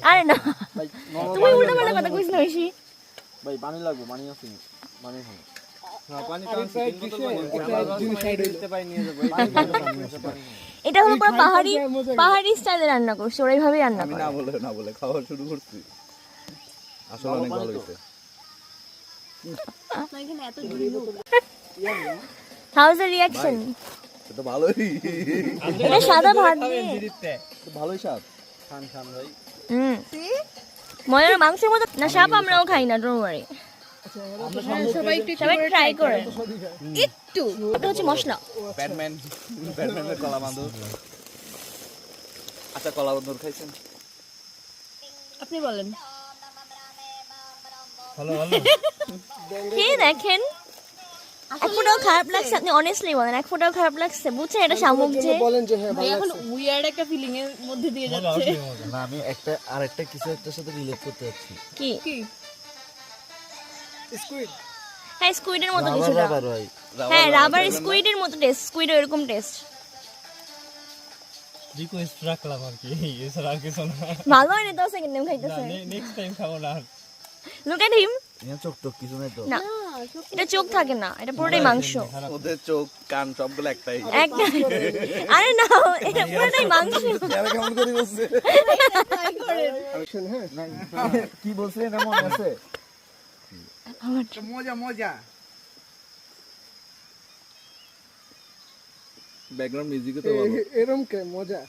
আরে না তুমি উল্টো পাল্টা কথা কইছ না বেশি ভাই পানি লাগবে পানি আছে পানি খাও এটা হলো পুরো পাহাড়ি স্টাইলে রান্না করছে ওরা এইভাবেই রান্না করে না বলে খাওয়া শুরু করছি আসলে অনেক ভালো হয়েছে হাউ ইজ দ্য রিঅ্যাকশন এটা ভালোই এটা সাদা ভাত দিয়ে ভালোই স্বাদ খান খান ভাই ময়ূরের মাংসের মতো না সাপ আমরাও খাই না ডোন্ট ওয়ারি সবাই ট্রাই করে একটু এটা হচ্ছে মশলা ব্যাটম্যানের কলা বাঁদর আচ্ছা কলা বাঁদর খাইছেন আপনি বলেন ভালো খেয়ে দেখেন এক ফোঁটাও খারাপ লাগছে আপনি অনেস্টলি বলেন এক ফোঁটাও খারাপ লাগছে বুঝছেন এটা শামুক যে বলেন যে হ্যাঁ ভালো এখন উইয়ার্ড একটা ফিলিং এর মধ্যে দিয়ে যাচ্ছে না আমি একটা আরেকটা কিছু একটার সাথে রিলেট করতে যাচ্ছি কি স্কুইড হ্যাঁ স্কুইডের মতো কিছুটা হ্যাঁ রাবার স্কুইডের মতো টেস্ট স্কুইড এরকম টেস্ট রিকোয়েস্ট রাখলাম আর কি এছাড়া আর কিছু না ভালো হয় না তো সেকেন্ড টাইম খাইতেছে নেক্সট টাইম খাবো না লুক এট হিম এখানে চোখ তো কিছু নাই তো না এটা চোখ থাকে না এটা পুরোটাই মাংস ওদের চোখ কান সবগুলো একটাই একটা আরে না এটা পুরোটাই মাংস কেমন করে বলছে কি বলছিলেন না মনে আছে মজা মজা ব্যাকগ্রাউন্ড মিউজিকে তো ভালো এরকম কে মজা